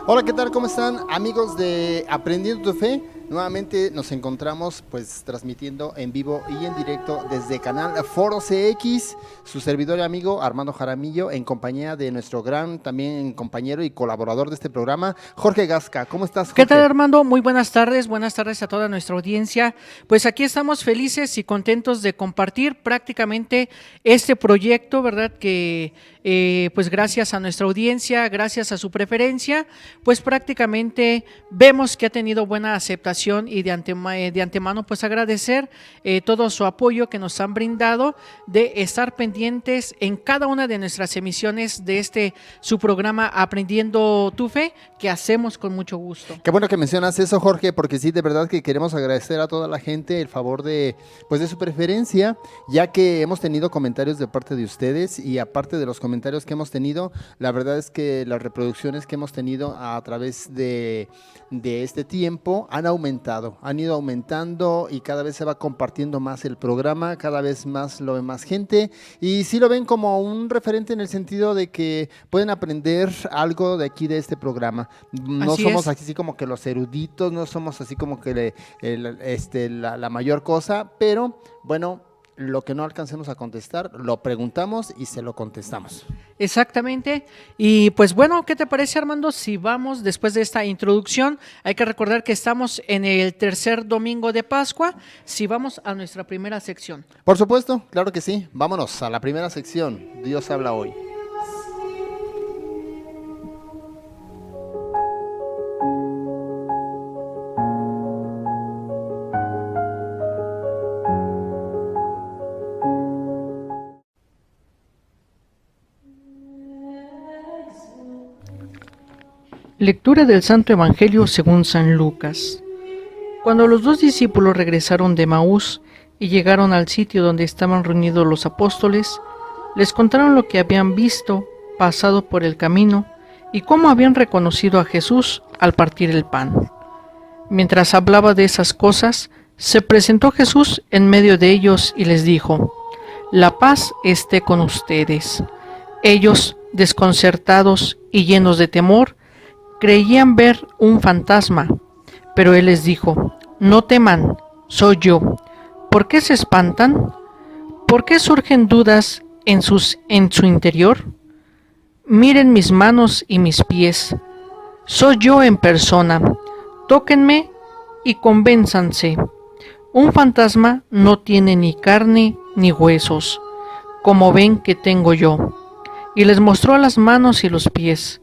Hola, ¿qué tal? ¿Cómo están, amigos de Aprendiendo tu Fe? Nuevamente nos encontramos pues transmitiendo en vivo y en directo desde canal Foro CX, su servidor y amigo Armando Jaramillo, en compañía de nuestro gran también compañero y colaborador de este programa, Jorge Gasca. ¿Cómo estás, Jorge? ¿Qué tal, Armando? Muy buenas tardes a toda nuestra audiencia. Pues aquí estamos felices y contentos de compartir prácticamente este proyecto, ¿verdad? Que pues gracias a nuestra audiencia, gracias a su preferencia, pues prácticamente vemos que ha tenido buena aceptación y de antemano pues agradecer todo su apoyo que nos han brindado de estar pendientes en cada una de nuestras emisiones de su programa Aprendiendo tu Fe, que hacemos con mucho gusto. Qué bueno que mencionas eso, Jorge, porque sí, de verdad que queremos agradecer a toda la gente el favor de su preferencia, ya que hemos tenido comentarios de parte de ustedes y aparte de los comentarios que hemos tenido, la verdad es que las reproducciones que hemos tenido a través de este tiempo han ido aumentando y cada vez se va compartiendo más el programa, cada vez más lo ve más gente y sí lo ven como un referente en el sentido de que pueden aprender algo de aquí de este programa. No Así somos es. así como que los eruditos, no somos así como que la mayor cosa, pero bueno, lo que no alcancemos a contestar, lo preguntamos y se lo contestamos. Exactamente. Y pues bueno, ¿qué te parece, Armando? Si vamos después de esta introducción, hay que recordar que estamos en el tercer domingo de Pascua, si vamos a nuestra primera sección. Por supuesto, claro que sí. Vámonos a la primera sección. Dios habla hoy. Lectura del Santo Evangelio según San Lucas. Cuando los dos discípulos regresaron de Emaús y llegaron al sitio donde estaban reunidos los apóstoles, les contaron lo que habían visto pasado por el camino y cómo habían reconocido a Jesús al partir el pan. Mientras hablaba de esas cosas, se presentó Jesús en medio de ellos y les dijo: «La paz esté con ustedes». Ellos, desconcertados y llenos de temor, creían ver un fantasma, pero él les dijo: «No teman, soy yo». ¿Por qué se espantan? ¿Por qué surgen dudas en su interior? Miren mis manos y mis pies. Soy yo en persona. Tóquenme y convénzanse. Un fantasma no tiene ni carne ni huesos, como ven que tengo yo. Y les mostró las manos y los pies.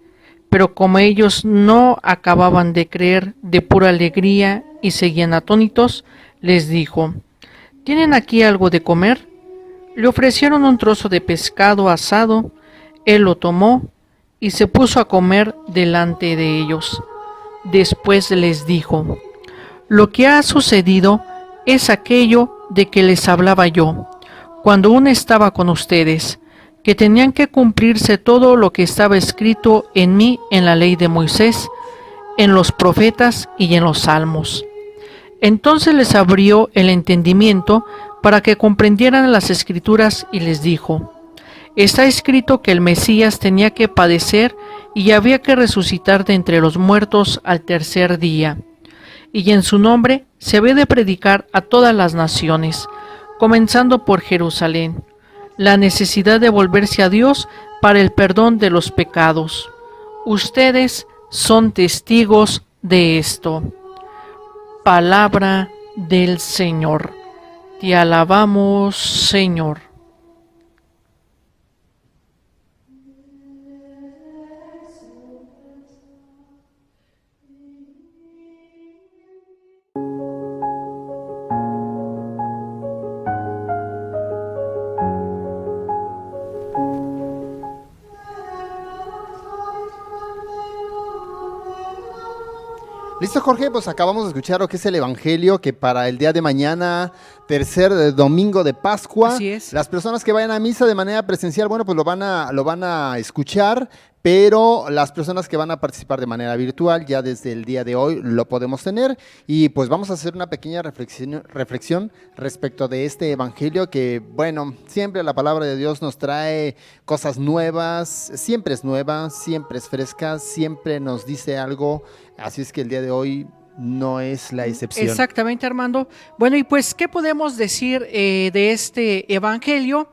Pero como ellos no acababan de creer de pura alegría y seguían atónitos, les dijo: ¿tienen aquí algo de comer? Le ofrecieron un trozo de pescado asado, él lo tomó y se puso a comer delante de ellos. Después les dijo: lo que ha sucedido es aquello de que les hablaba yo, cuando aún estaba con ustedes, que tenían que cumplirse todo lo que estaba escrito en mí en la ley de Moisés, en los profetas y en los salmos. Entonces les abrió el entendimiento para que comprendieran las escrituras y les dijo: está escrito que el Mesías tenía que padecer y había que resucitar de entre los muertos al tercer día, y en su nombre se había de predicar a todas las naciones, comenzando por Jerusalén, la necesidad de volverse a Dios para el perdón de los pecados. Ustedes son testigos de esto. Palabra del Señor. Te alabamos, Señor. Listo, Jorge, pues acabamos de escuchar lo que es el Evangelio, que para el día de mañana tercer domingo de Pascua. Así es. Las personas que vayan a misa de manera presencial, bueno, pues lo van a escuchar, pero las personas que van a participar de manera virtual, ya desde el día de hoy lo podemos tener. Y pues vamos a hacer una pequeña reflexión respecto de este evangelio que, bueno, siempre la palabra de Dios nos trae cosas nuevas, siempre es nueva, siempre es fresca, siempre nos dice algo, así es que el día de hoy no es la excepción. Exactamente, Armando. Bueno, y pues, ¿qué podemos decir de este evangelio?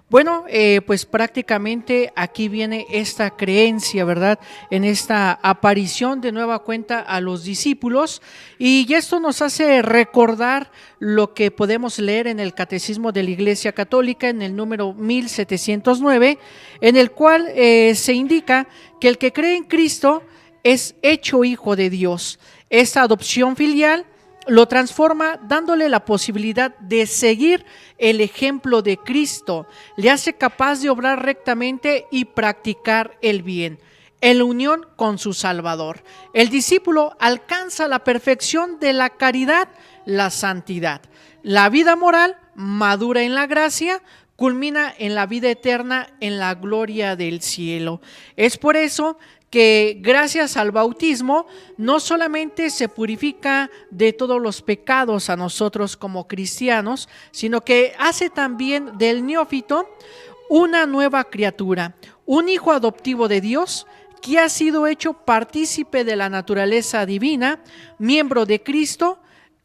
Bueno, pues prácticamente aquí viene esta creencia, ¿verdad? En esta aparición de nueva cuenta a los discípulos, y esto nos hace recordar lo que podemos leer en el Catecismo de la Iglesia Católica en el número 1709, en el cual se indica que el que cree en Cristo es hecho hijo de Dios. Esta adopción filial lo transforma dándole la posibilidad de seguir el ejemplo de Cristo, le hace capaz de obrar rectamente y practicar el bien, en la unión con su Salvador. El discípulo alcanza la perfección de la caridad, la santidad. La vida moral madura en la gracia, culmina en la vida eterna, en la gloria del cielo. Es por eso que gracias al bautismo no solamente se purifica de todos los pecados a nosotros como cristianos, sino que hace también del neófito una nueva criatura, un hijo adoptivo de Dios que ha sido hecho partícipe de la naturaleza divina, miembro de Cristo,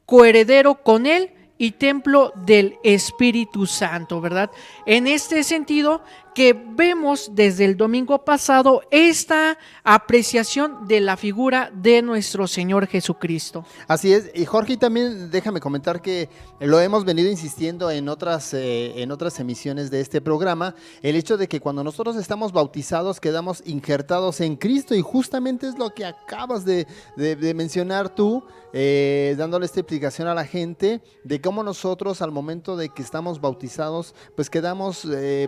coheredero con Él y templo del Espíritu Santo, ¿verdad? En este sentido que vemos desde el domingo pasado esta apreciación de la figura de nuestro Señor Jesucristo. Así es, y Jorge, también déjame comentar que lo hemos venido insistiendo en otras emisiones de este programa, el hecho de que cuando nosotros estamos bautizados quedamos injertados en Cristo, y justamente es lo que acabas de mencionar tú, dándole esta explicación a la gente de cómo nosotros al momento de que estamos bautizados, pues quedamos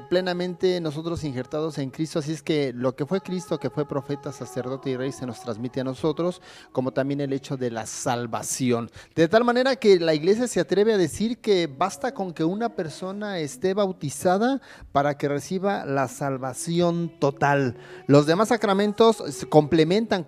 plenamente nosotros injertados en Cristo. Así es que lo que fue Cristo, que fue profeta, sacerdote y rey, se nos transmite a nosotros, como también el hecho de la salvación. De tal manera que la iglesia se atreve a decir que basta con que una persona esté bautizada para que reciba la salvación total. Los demás sacramentos complementan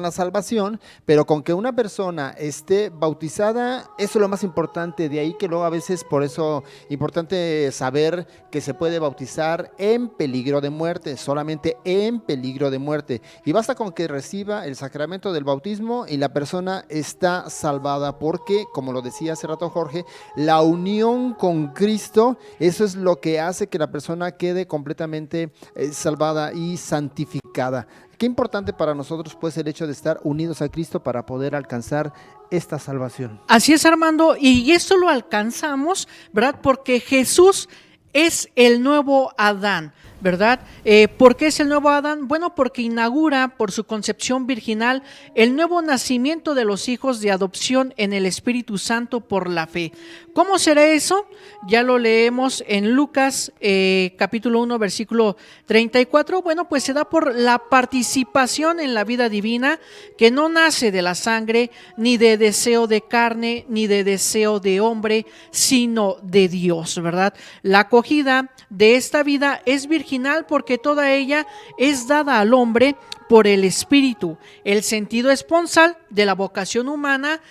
la salvación, pero con que una persona esté bautizada, eso es lo más importante. De ahí que luego a veces, por eso importante saber que se puede bautizar en peligro de muerte, solamente en peligro de muerte, y basta con que reciba el sacramento del bautismo y la persona está salvada, porque, como lo decía hace rato Jorge, la unión con Cristo, eso es lo que hace que la persona quede completamente salvada y santificada. Qué importante para nosotros pues el hecho de estar unidos a Cristo para poder alcanzar esta salvación. Así es, Armando, y esto lo alcanzamos, ¿verdad? Porque Jesús es el nuevo Adán, ¿verdad? ¿Por qué es el nuevo Adán? Bueno, porque inaugura por su concepción virginal el nuevo nacimiento de los hijos de adopción en el Espíritu Santo por la fe. ¿Cómo será eso? Ya lo leemos en Lucas capítulo 1 versículo 34. Bueno, pues se da por la participación en la vida divina, que no nace de la sangre, ni de deseo de carne, ni de deseo de hombre, sino de Dios, ¿verdad? La acogida de esta vida es virginal porque toda ella es dada al hombre por el Espíritu, el sentido esponsal de la vocación humana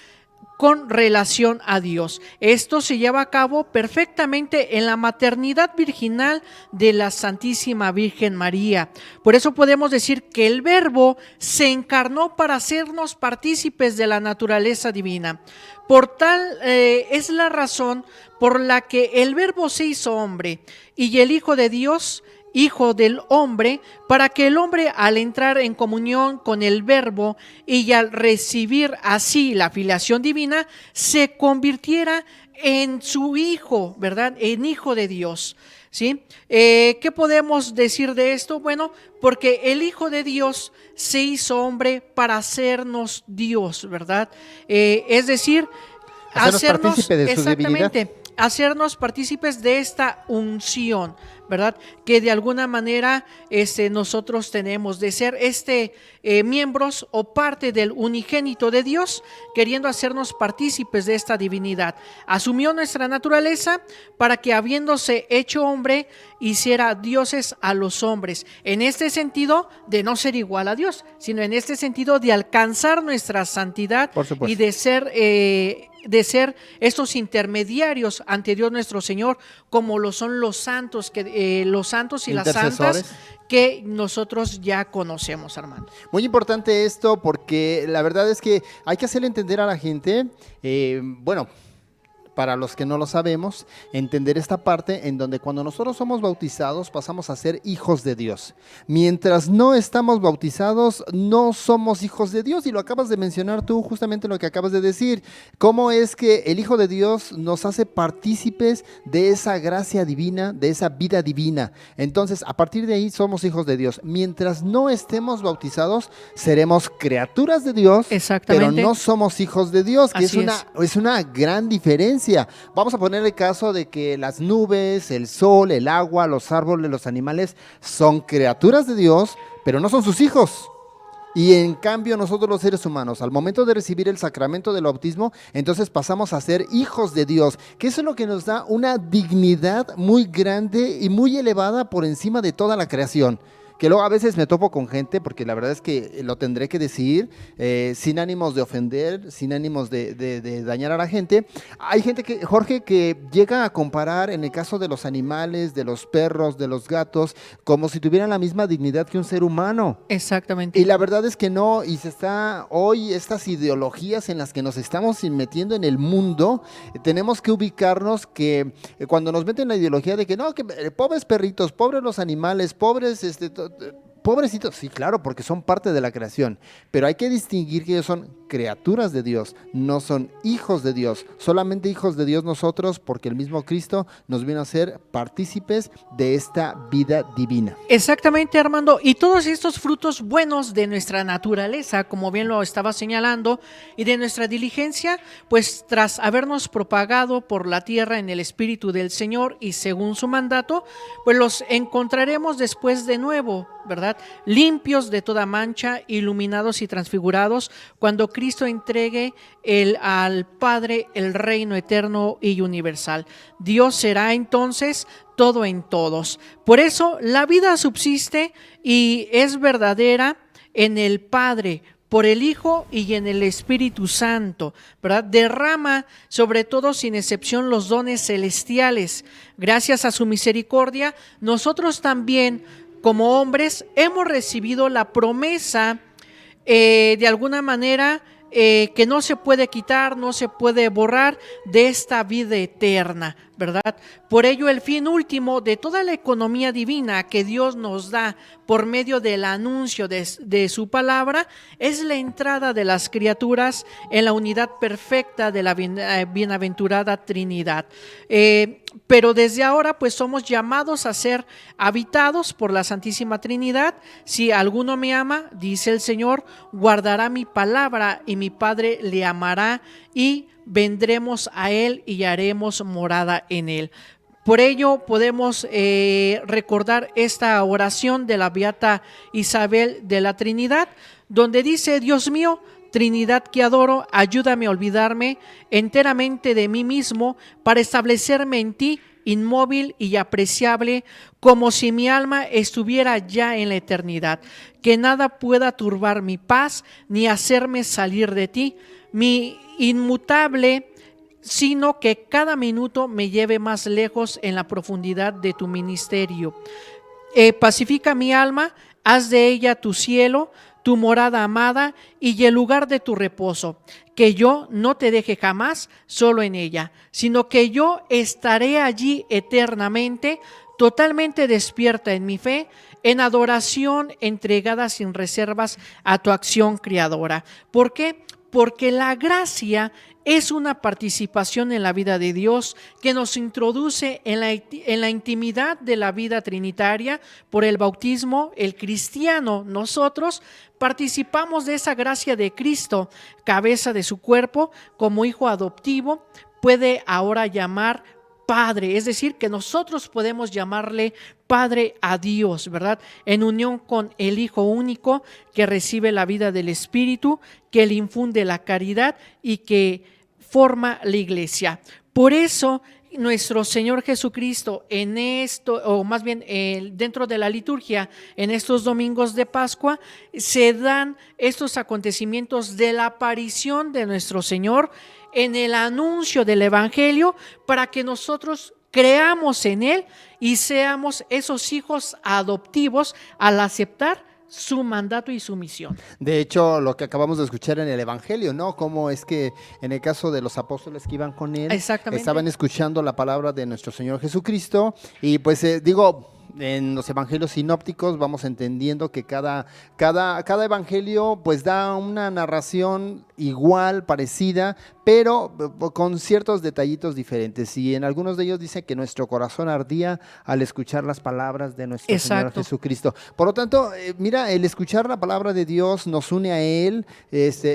con relación a Dios. Esto se lleva a cabo perfectamente en la maternidad virginal de la Santísima Virgen María. Por eso podemos decir que el Verbo se encarnó para hacernos partícipes de la naturaleza divina. Por tal es la razón por la que el Verbo se hizo hombre y el Hijo de Dios, Hijo del hombre, para que el hombre, al entrar en comunión con el Verbo y al recibir así la filiación divina, se convirtiera en su Hijo, ¿verdad? En Hijo de Dios, ¿sí? ¿Qué podemos decir de esto? Bueno, porque el Hijo de Dios se hizo hombre para hacernos Dios, ¿verdad? Es decir, hacernos partícipe de su exactamente, divinidad. hacernos partícipes de esta unción, ¿verdad? Que de alguna manera nosotros tenemos de ser miembros o parte del unigénito de Dios, queriendo hacernos partícipes de esta divinidad. Asumió nuestra naturaleza para que, habiéndose hecho hombre, hiciera dioses a los hombres. En este sentido de no ser igual a Dios, sino en este sentido de alcanzar nuestra santidad y de ser estos intermediarios ante Dios nuestro Señor, como lo son los santos y las santas que nosotros ya conocemos, Armando. Muy importante esto, porque la verdad es que hay que hacerle entender a la gente, para los que no lo sabemos, entender esta parte en donde cuando nosotros somos bautizados pasamos a ser hijos de Dios. Mientras no estamos bautizados, no somos hijos de Dios, y lo acabas de mencionar tú, justamente lo que acabas de decir. ¿Cómo es que el Hijo de Dios nos hace partícipes de esa gracia divina, de esa vida divina? Entonces, a partir de ahí somos hijos de Dios. Mientras no estemos bautizados, seremos criaturas de Dios, pero no somos hijos de Dios, que es una gran diferencia. Vamos a poner el caso de que las nubes, el sol, el agua, los árboles, los animales son criaturas de Dios, pero no son sus hijos. Y en cambio nosotros los seres humanos, al momento de recibir el sacramento del bautismo, entonces pasamos a ser hijos de Dios, que eso es lo que nos da una dignidad muy grande y muy elevada por encima de toda la creación. Que luego a veces me topo con gente, porque la verdad es que lo tendré que decir, sin ánimos de ofender, sin ánimos de dañar a la gente. Hay gente que, Jorge, que llega a comparar, en el caso de los animales, de los perros, de los gatos, como si tuvieran la misma dignidad que un ser humano. Exactamente. Y la verdad es que no, y hoy estas ideologías en las que nos estamos metiendo en el mundo, tenemos que ubicarnos que cuando nos meten la ideología de que no, que pobres perritos, pobres los animales, pobres pobrecitos, sí, claro, porque son parte de la creación, pero hay que distinguir que ellos son criaturas de Dios, no son hijos de Dios, solamente hijos de Dios nosotros, porque el mismo Cristo nos vino a ser partícipes de esta vida divina. Exactamente, Armando, y todos estos frutos buenos de nuestra naturaleza, como bien lo estaba señalando, y de nuestra diligencia, pues tras habernos propagado por la tierra en el Espíritu del Señor y según su mandato, pues los encontraremos después de nuevo, ¿verdad? Limpios de toda mancha, iluminados y transfigurados, cuando Cristo entregue al Padre el reino eterno y universal. Dios será entonces todo en todos. Por eso la vida subsiste y es verdadera en el Padre, por el Hijo y en el Espíritu Santo, ¿verdad? Derrama sobre todo, sin excepción, los dones celestiales. Gracias a su misericordia, nosotros también, como hombres, hemos recibido la promesa de alguna manera que no se puede quitar, no se puede borrar, de esta vida eterna, ¿verdad? Por ello, el fin último de toda la economía divina que Dios nos da por medio del anuncio de su palabra es la entrada de las criaturas en la unidad perfecta de la bienaventurada Trinidad. Pero desde ahora pues somos llamados a ser habitados por la Santísima Trinidad. Si alguno me ama, dice el Señor, guardará mi palabra y mi Padre le amará y vendremos a él y haremos morada en él. Por ello podemos recordar esta oración de la beata Isabel de la Trinidad, donde dice: Dios mío, Trinidad que adoro, ayúdame a olvidarme enteramente de mí mismo para establecerme en ti, inmóvil y apreciable, como si mi alma estuviera ya en la eternidad. Que nada pueda turbar mi paz ni hacerme salir de ti, mi inmutable, sino que cada minuto me lleve más lejos en la profundidad de tu ministerio. Pacifica mi alma, haz de ella tu cielo, tu morada amada y el lugar de tu reposo, que yo no te deje jamás solo en ella, sino que yo estaré allí eternamente, totalmente despierta en mi fe, en adoración entregada sin reservas a tu acción creadora. ¿Por qué? Porque la gracia es una participación en la vida de Dios que nos introduce en la intimidad de la vida trinitaria. Por el bautismo, el cristiano, nosotros participamos de esa gracia de Cristo, cabeza de su cuerpo, como hijo adoptivo, puede ahora llamar Padre, es decir, que nosotros podemos llamarle Padre a Dios, ¿verdad? En unión con el Hijo único que recibe la vida del Espíritu, que le infunde la caridad y que forma la iglesia. Por eso nuestro Señor Jesucristo en esto, o más bien dentro de la liturgia, en estos domingos de Pascua, se dan estos acontecimientos de la aparición de nuestro Señor en el anuncio del Evangelio para que nosotros creamos en Él y seamos esos hijos adoptivos al aceptar su mandato y su misión. De hecho, lo que acabamos de escuchar en el Evangelio, ¿no? Cómo es que en el caso de los apóstoles que iban con él, estaban escuchando la palabra de nuestro Señor Jesucristo y pues en los evangelios sinópticos vamos entendiendo que cada evangelio pues da una narración igual, parecida, pero con ciertos detallitos diferentes. Y en algunos de ellos dice que nuestro corazón ardía al escuchar las palabras de nuestro Señor Jesucristo. Por lo tanto, mira, el escuchar la palabra de Dios nos une a Él,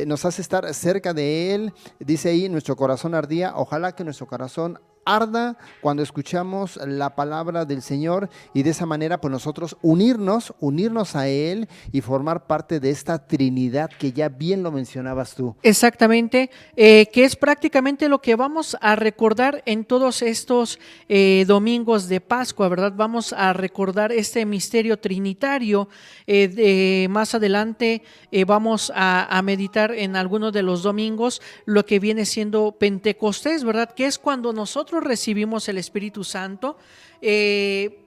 nos hace estar cerca de Él. Dice ahí, nuestro corazón ardía. Ojalá que nuestro corazón arda cuando escuchamos la palabra del Señor y de esa manera pues nosotros unirnos a Él y formar parte de esta Trinidad que ya bien lo mencionabas tú. Exactamente, que es prácticamente lo que vamos a recordar en todos estos domingos de Pascua, ¿verdad? Vamos a recordar este misterio trinitario. Más adelante vamos a meditar en algunos de los domingos lo que viene siendo Pentecostés, ¿verdad? Que es cuando nosotros recibimos el Espíritu Santo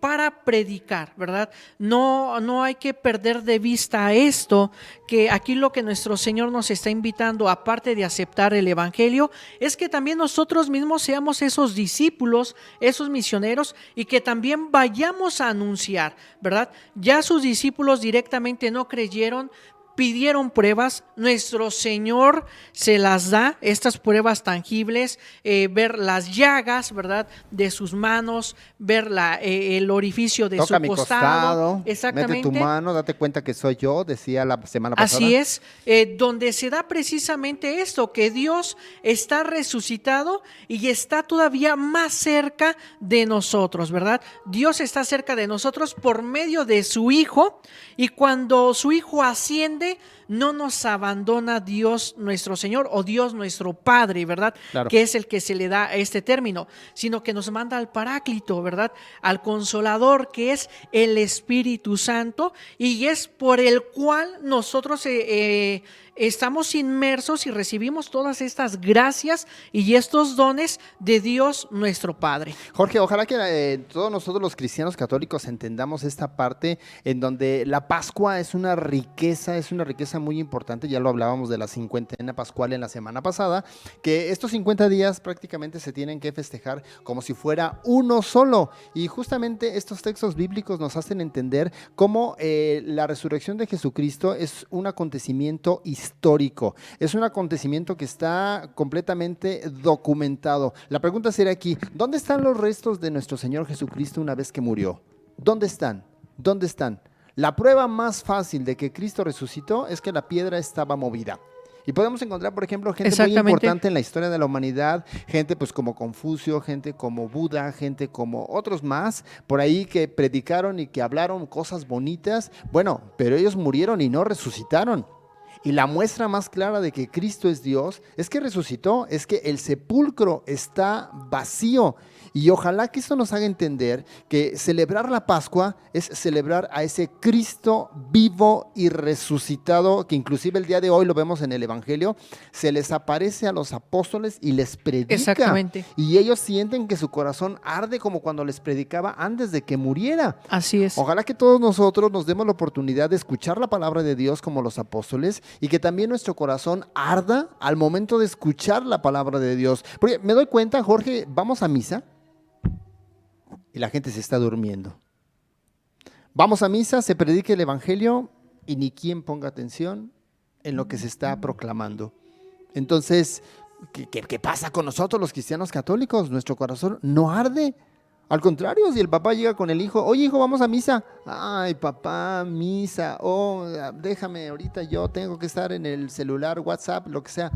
para predicar, ¿verdad? No hay que perder de vista esto, que aquí lo que nuestro Señor nos está invitando, aparte de aceptar el Evangelio, es que también nosotros mismos seamos esos discípulos, esos misioneros, y que también vayamos a anunciar, ¿verdad? Ya sus discípulos directamente no creyeron, pidieron pruebas, nuestro Señor se las da, estas pruebas tangibles, ver las llagas, ¿verdad?, de sus manos, ver el orificio de Toca su mi costado. Exactamente. Mete tu mano, date cuenta que soy yo, decía la semana pasada. Así es, donde se da precisamente esto, que Dios está resucitado y está todavía más cerca de nosotros, ¿verdad? Dios está cerca de nosotros por medio de su Hijo, y cuando su Hijo asciende, no nos abandona Dios nuestro Señor o Dios nuestro Padre, ¿verdad? Claro. Que es el que se le da este término, sino que nos manda al Paráclito, ¿verdad? Al Consolador, que es el Espíritu Santo, y es por el cual nosotros estamos inmersos y recibimos todas estas gracias y estos dones de Dios nuestro Padre. Jorge, ojalá que todos nosotros los cristianos católicos entendamos esta parte en donde la Pascua es una riqueza muy importante. Ya lo hablábamos de la cincuentena pascual en la semana pasada, que estos 50 días prácticamente se tienen que festejar como si fuera uno solo, y justamente estos textos bíblicos nos hacen entender cómo la resurrección de Jesucristo es un acontecimiento histórico, es un acontecimiento que está completamente documentado. La pregunta sería aquí, ¿dónde están los restos de nuestro Señor Jesucristo una vez que murió? ¿Dónde están? ¿Dónde están? La prueba más fácil de que Cristo resucitó es que la piedra estaba movida. Y podemos encontrar, por ejemplo, gente muy importante en la historia de la humanidad, gente pues como Confucio, gente como Buda, gente como otros más, por ahí que predicaron y que hablaron cosas bonitas. Bueno, pero ellos murieron y no resucitaron. Y la muestra más clara de que Cristo es Dios es que resucitó, es que el sepulcro está vacío. Y ojalá que esto nos haga entender que celebrar la Pascua es celebrar a ese Cristo vivo y resucitado, que inclusive el día de hoy lo vemos en el Evangelio, se les aparece a los apóstoles y les predica. Exactamente. Y ellos sienten que su corazón arde como cuando les predicaba antes de que muriera. Así es. Ojalá que todos nosotros nos demos la oportunidad de escuchar la palabra de Dios como los apóstoles, y que también nuestro corazón arda al momento de escuchar la palabra de Dios. Porque me doy cuenta, Jorge, vamos a misa y la gente se está durmiendo. Vamos a misa, se predica el Evangelio y ni quien ponga atención en lo que se está proclamando. Entonces, ¿qué pasa con nosotros los cristianos católicos? Nuestro corazón no arde. Al contrario, si el papá llega con el hijo, oye hijo, vamos a misa. Ay papá, misa, déjame ahorita, yo tengo que estar en el celular, WhatsApp, lo que sea.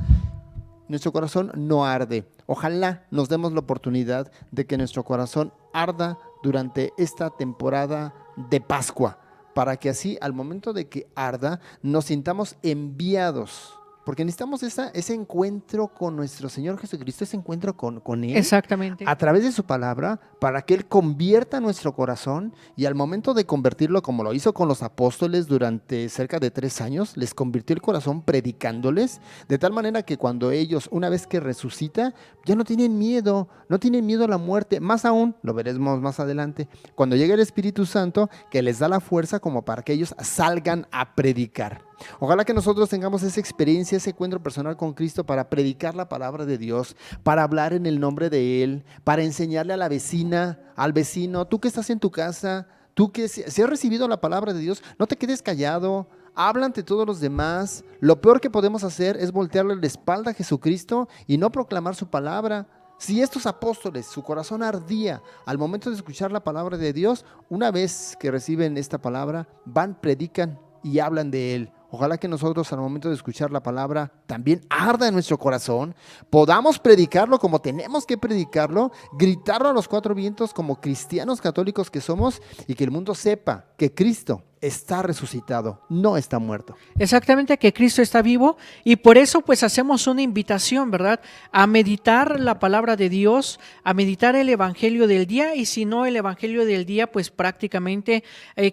nuestro corazón no arde. Ojalá nos demos la oportunidad de que nuestro corazón arda durante esta temporada de Pascua, para que así al momento de que arda nos sintamos enviados, porque necesitamos ese encuentro con nuestro Señor Jesucristo, ese encuentro con Él. Exactamente. A través de su palabra, para que Él convierta nuestro corazón, y al momento de convertirlo, como lo hizo con los apóstoles durante cerca de 3 años, les convirtió el corazón predicándoles, de tal manera que cuando ellos, una vez que resucita, ya no tienen miedo a la muerte. Más aún, lo veremos más adelante, cuando llegue el Espíritu Santo, que les da la fuerza como para que ellos salgan a predicar. Ojalá que nosotros tengamos esa experiencia, ese encuentro personal con Cristo para predicar la palabra de Dios, para hablar en el nombre de Él, para enseñarle a la vecina, al vecino, tú que estás en tu casa, tú que si has recibido la palabra de Dios, no te quedes callado, habla ante todos los demás. Lo peor que podemos hacer es voltearle la espalda a Jesucristo y no proclamar su palabra. Si estos apóstoles, su corazón ardía al momento de escuchar la palabra de Dios, una vez que reciben esta palabra, van, predican y hablan de Él. Ojalá que nosotros al momento de escuchar la palabra también arda en nuestro corazón, podamos predicarlo como tenemos que predicarlo, gritarlo a los 4 vientos como cristianos católicos que somos, y que el mundo sepa que Cristo está resucitado, no está muerto. Exactamente, que Cristo está vivo, y por eso pues hacemos una invitación, ¿verdad?, a meditar la palabra de Dios, a meditar el evangelio del día, y si no el evangelio del día, pues prácticamente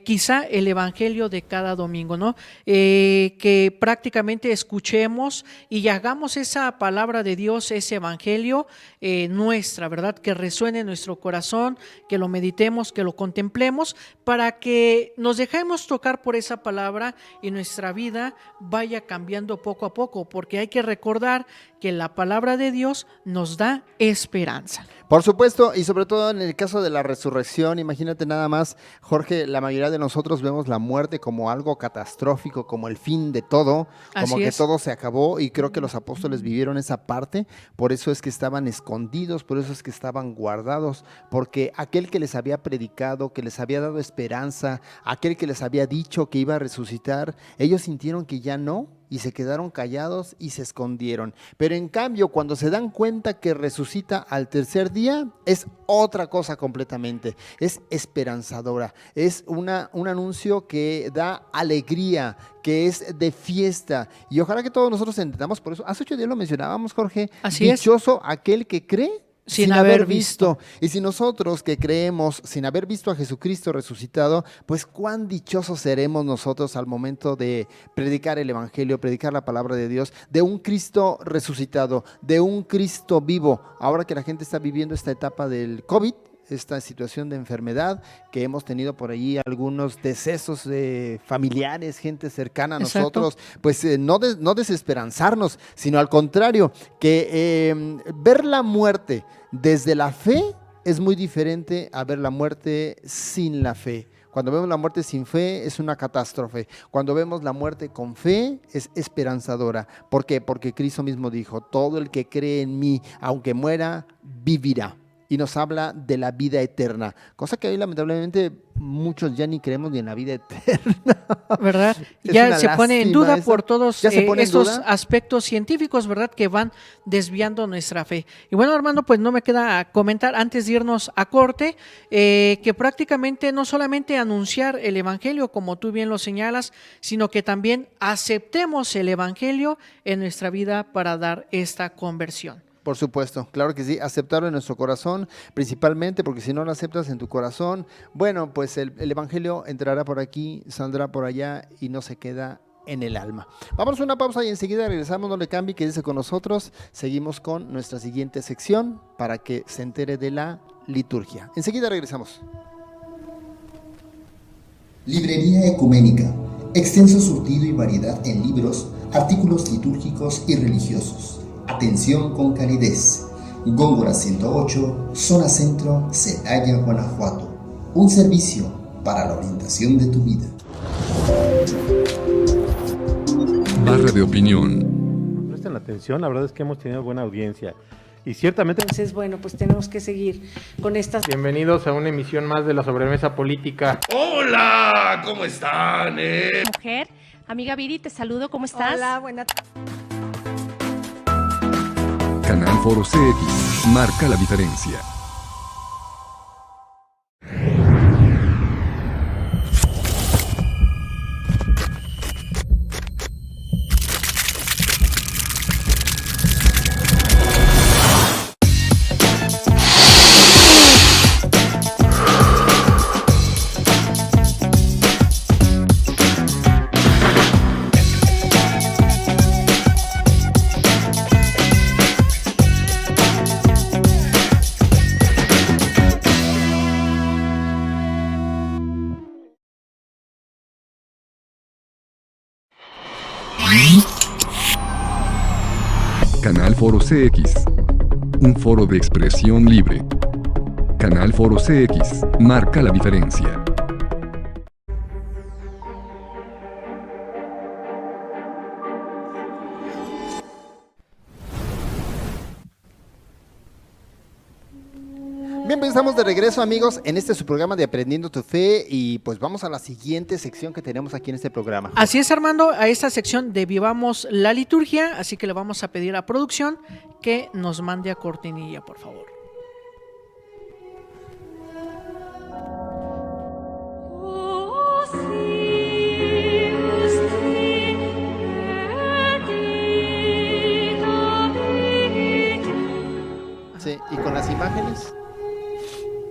quizá el evangelio de cada domingo, ¿no? Que prácticamente escuchemos y hagamos esa palabra de Dios, ese evangelio nuestra, ¿verdad?, que resuene en nuestro corazón, que lo meditemos, que lo contemplemos, para que nos dejemos tocar por esa palabra y nuestra vida vaya cambiando poco a poco, porque hay que recordar que la palabra de Dios nos da esperanza. Por supuesto, y sobre todo en el caso de la resurrección, imagínate nada más, Jorge, la mayoría de nosotros vemos la muerte como algo catastrófico, como el fin de todo, como que todo se acabó, y creo que los apóstoles vivieron esa parte, por eso es que estaban escondidos, por eso es que estaban guardados, porque aquel que les había predicado, que les había dado esperanza, aquel que les había dicho que iba a resucitar, ellos sintieron que ya no, y se quedaron callados y se escondieron. Pero en cambio, cuando se dan cuenta que resucita al tercer día, es otra cosa completamente. Es esperanzadora. Es un anuncio que da alegría, que es de fiesta. Y ojalá que todos nosotros entendamos por eso. Hace 8 días lo mencionábamos, Jorge. Así dichoso aquel que cree sin haber visto. Y si nosotros que creemos sin haber visto a Jesucristo resucitado, pues cuán dichosos seremos nosotros al momento de predicar el evangelio, predicar la palabra de Dios, de un Cristo resucitado, de un Cristo vivo. Ahora que la gente está viviendo esta etapa del COVID, esta situación de enfermedad, que hemos tenido por allí algunos decesos de familiares, gente cercana a nosotros, pues no desesperanzarnos, sino al contrario, que ver la muerte desde la fe es muy diferente a ver la muerte sin la fe. Cuando vemos la muerte sin fe es una catástrofe. Cuando vemos la muerte con fe es esperanzadora. ¿Por qué? Porque Cristo mismo dijo, todo el que cree en mí, aunque muera, vivirá. Y nos habla de la vida eterna, cosa que hoy lamentablemente muchos ya ni creemos ni en la vida eterna. ¿Verdad? Ya se pone en duda por todos estos aspectos científicos, ¿verdad?, que van desviando nuestra fe. Y bueno, Armando, pues no me queda comentar antes de irnos a corte, que prácticamente no solamente anunciar el evangelio, como tú bien lo señalas, sino que también aceptemos el evangelio en nuestra vida para dar esta conversión. Por supuesto, claro que sí, aceptarlo en nuestro corazón, principalmente porque si no lo aceptas en tu corazón, bueno, pues el evangelio entrará por aquí, saldrá por allá y no se queda en el alma. Vamos a una pausa y enseguida regresamos, no le cambie, quédese con nosotros, seguimos con nuestra siguiente sección para que se entere de la liturgia. Enseguida regresamos. Librería Ecuménica, extenso surtido y variedad en libros, artículos litúrgicos y religiosos. Atención con calidez. Góngora 108, Zona Centro, Celaya, Guanajuato. Un servicio para la orientación de tu vida. Barra de opinión. Presten atención, la verdad es que hemos tenido buena audiencia. Y ciertamente... Entonces, bueno, pues tenemos que seguir con estas... Bienvenidos a una emisión más de la Sobremesa Política. ¡Hola! ¿Cómo están? Mujer, amiga Viri, te saludo, ¿cómo estás? Hola, buenas. Foro CX marca la diferencia. Canal Foro CX, un foro de expresión libre. Canal Foro CX marca la diferencia. Bien, pues estamos de regreso, amigos, en este su programa de Aprendiendo tu Fe, y pues vamos a la siguiente sección que tenemos aquí en este programa. Así es, Armando, a esta sección de Vivamos la Liturgia, así que le vamos a pedir a producción que nos mande a cortinilla, por favor. Sí, y con las imágenes.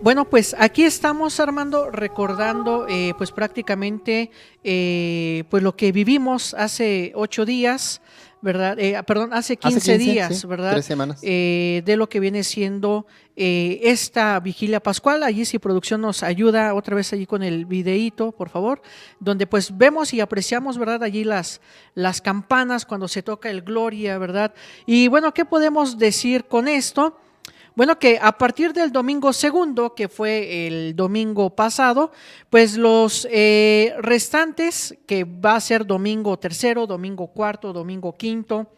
Bueno, pues aquí estamos, Armando, recordando pues prácticamente pues lo que vivimos hace 8 días, ¿verdad? Perdón, hace 15 días, sí, ¿verdad? 3 semanas. De lo que viene siendo esta vigilia pascual. Allí si producción nos ayuda otra vez allí con el videíto, por favor, donde pues vemos y apreciamos, ¿verdad? Allí las campanas cuando se toca el Gloria, ¿verdad? Y bueno, ¿qué podemos decir con esto? Bueno, que a partir del domingo segundo, que fue el domingo pasado, pues los restantes, que va a ser domingo tercero, domingo cuarto, domingo quinto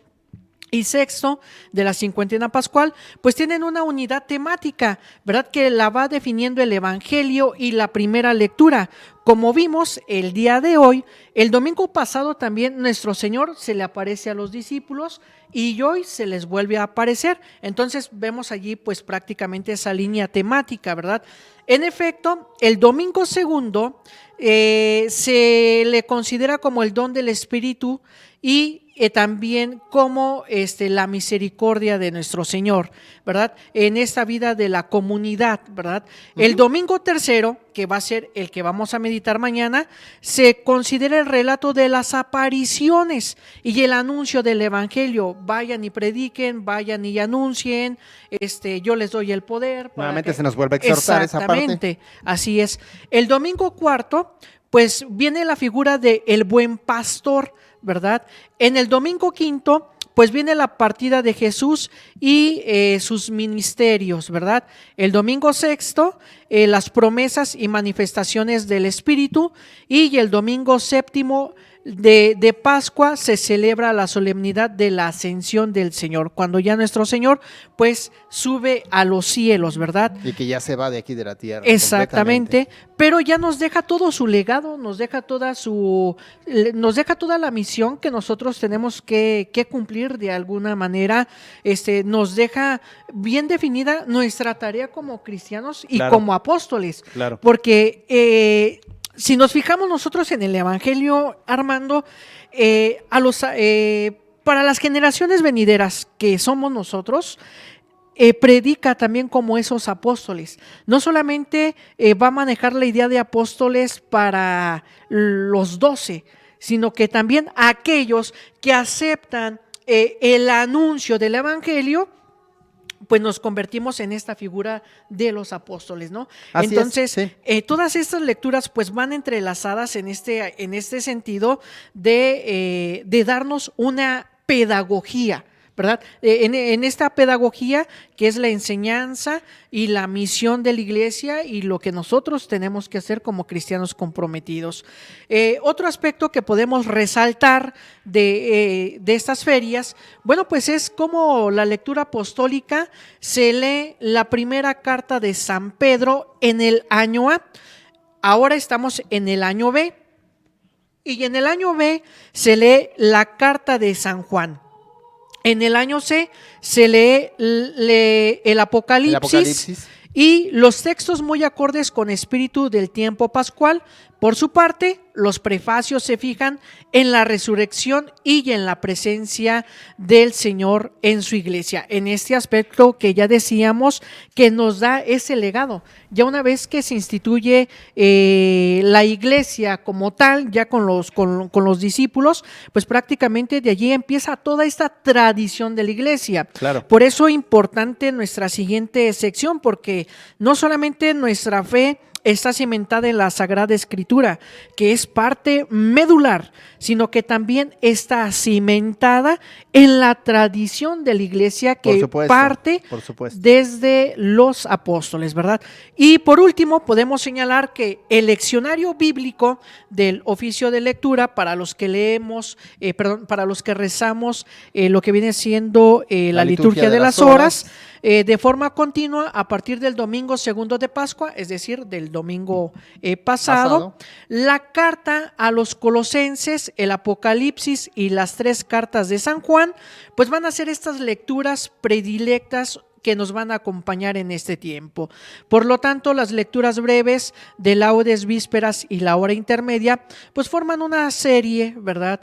y sexto de la cincuentena pascual, pues tienen una unidad temática, ¿verdad? Que la va definiendo el Evangelio y la primera lectura. Como vimos el día de hoy, el domingo pasado también nuestro Señor se le aparece a los discípulos y hoy se les vuelve a aparecer. Entonces vemos allí pues prácticamente esa línea temática, ¿verdad? En efecto, el domingo segundo se le considera como el don del Espíritu y también como la misericordia de nuestro Señor, ¿verdad? En esta vida de la comunidad, ¿verdad? El domingo tercero, que va a ser el que vamos a meditar mañana, se considera el relato de las apariciones y el anuncio del Evangelio. Vayan y prediquen, vayan y anuncien, yo les doy el poder. Nuevamente se nos vuelve a exhortar esa parte. Exactamente, así es. El domingo cuarto, pues viene la figura de el buen pastor, ¿verdad? En el domingo quinto, pues viene la partida de Jesús y sus ministerios, ¿verdad? El domingo sexto, las promesas y manifestaciones del Espíritu, y el domingo séptimo de Pascua se celebra la solemnidad de la ascensión del Señor, cuando ya nuestro Señor pues sube a los cielos, ¿verdad? Y que ya se va de aquí de la tierra. Exactamente, pero ya nos deja todo su legado, nos deja toda la misión que nosotros tenemos que cumplir de alguna manera. Nos deja bien definida nuestra tarea como cristianos y como apóstoles, Claro. Porque si nos fijamos nosotros en el Evangelio, Armando, para las generaciones venideras que somos nosotros, predica también como esos apóstoles. No solamente va a manejar la idea de apóstoles para los 12, sino que también aquellos que aceptan el anuncio del Evangelio, pues nos convertimos en esta figura de los apóstoles, ¿no? Así Entonces, es, sí. Todas estas lecturas pues van entrelazadas en este sentido de darnos una pedagogía, ¿verdad? En esta pedagogía que es la enseñanza y la misión de la iglesia y lo que nosotros tenemos que hacer como cristianos comprometidos. Otro aspecto que podemos resaltar de estas ferias, bueno, pues es como la lectura apostólica se lee la primera carta de San Pedro en el año A. Ahora estamos en el año B y en el año B se lee la carta de San Juan. En el año C se lee el Apocalipsis y los textos muy acordes con espíritu del tiempo pascual. Por su parte, los prefacios se fijan en la resurrección y en la presencia del Señor en su iglesia. En este aspecto que ya decíamos que nos da ese legado. Ya una vez que se instituye la iglesia como tal, ya con los discípulos, pues prácticamente de allí empieza toda esta tradición de la iglesia. Claro. Por eso es importante nuestra siguiente sección, porque no solamente nuestra fe está cimentada en la Sagrada Escritura, que es parte medular, sino que también está cimentada en la tradición de la iglesia que parte desde los apóstoles, ¿verdad? Y por último, podemos señalar que el leccionario bíblico del oficio de lectura para los que leemos, para los que rezamos lo que viene siendo la liturgia de las horas, de forma continua a partir del domingo segundo de Pascua, es decir, del domingo pasado. La carta a los Colosenses, el Apocalipsis y las 3 cartas de San Juan, pues van a ser estas lecturas predilectas que nos van a acompañar en este tiempo. Por lo tanto, las lecturas breves de laudes, vísperas y la hora intermedia, pues forman una serie, ¿verdad?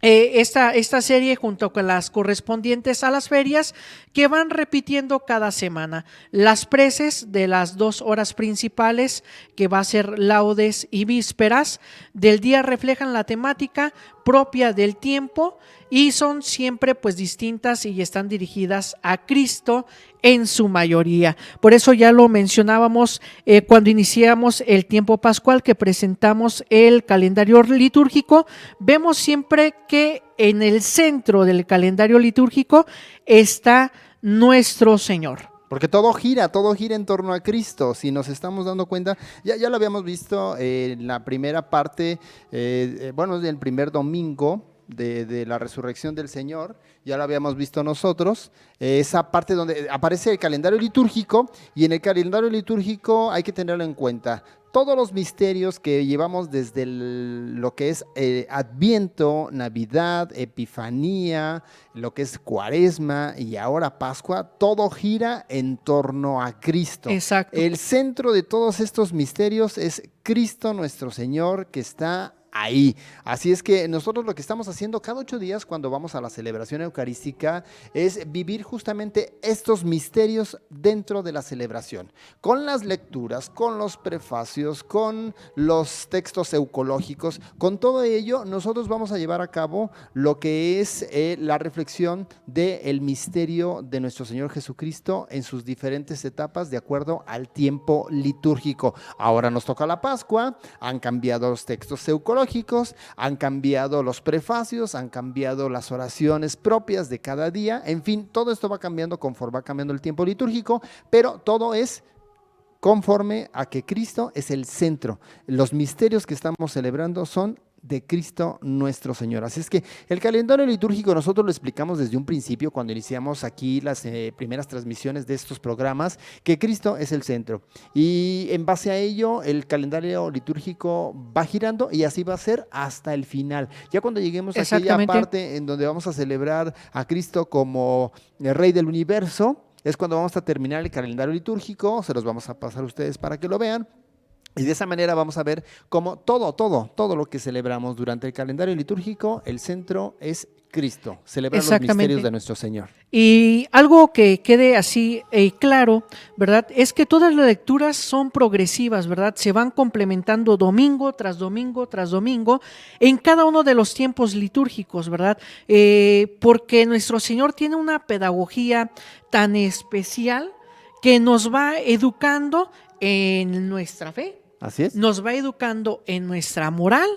Esta serie junto con las correspondientes a las ferias que van repitiendo cada semana. Las preces de las 2 horas principales, que va a ser laudes y vísperas del día, reflejan la temática propia del tiempo y son siempre pues distintas y están dirigidas a Cristo en su mayoría. Por eso ya lo mencionábamos cuando iniciamos el tiempo pascual, que presentamos el calendario litúrgico. Vemos siempre que en el centro del calendario litúrgico está nuestro Señor. Porque todo gira en torno a Cristo. Si nos estamos dando cuenta, ya lo habíamos visto en la primera parte, del primer domingo de la resurrección del Señor, ya lo habíamos visto nosotros, esa parte donde aparece el calendario litúrgico, y en el calendario litúrgico hay que tenerlo en cuenta. Todos los misterios que llevamos desde lo que es Adviento, Navidad, Epifanía, lo que es Cuaresma y ahora Pascua, todo gira en torno a Cristo. Exacto. El centro de todos estos misterios es Cristo nuestro Señor, que está ahí. Así es que nosotros lo que estamos haciendo cada 8 días cuando vamos a la celebración eucarística es vivir justamente estos misterios dentro de la celebración, con las lecturas, con los prefacios, con los textos eucológicos. Con todo ello nosotros vamos a llevar a cabo lo que es la reflexión del misterio de nuestro Señor Jesucristo en sus diferentes etapas de acuerdo al tiempo litúrgico. Ahora nos toca la Pascua, han cambiado los textos eucológicos, han cambiado los prefacios, han cambiado las oraciones propias de cada día, en fin, todo esto va cambiando conforme va cambiando el tiempo litúrgico, pero todo es conforme a que Cristo es el centro. Los misterios que estamos celebrando son de Cristo nuestro Señor. Así es que el calendario litúrgico nosotros lo explicamos desde un principio cuando iniciamos aquí las primeras transmisiones de estos programas, que Cristo es el centro, y en base a ello el calendario litúrgico va girando y así va a ser hasta el final. Ya cuando lleguemos a aquella parte en donde vamos a celebrar a Cristo como el Rey del Universo, es cuando vamos a terminar el calendario litúrgico. Se los vamos a pasar a ustedes para que lo vean. Y de esa manera vamos a ver cómo todo lo que celebramos durante el calendario litúrgico, el centro es Cristo, celebrar los misterios de nuestro Señor. Y algo que quede así claro, ¿verdad? Es que todas las lecturas son progresivas, ¿verdad? Se van complementando domingo tras domingo tras domingo en cada uno de los tiempos litúrgicos, ¿verdad? Porque nuestro Señor tiene una pedagogía tan especial que nos va educando en nuestra fe. Así es. Nos va educando en nuestra moral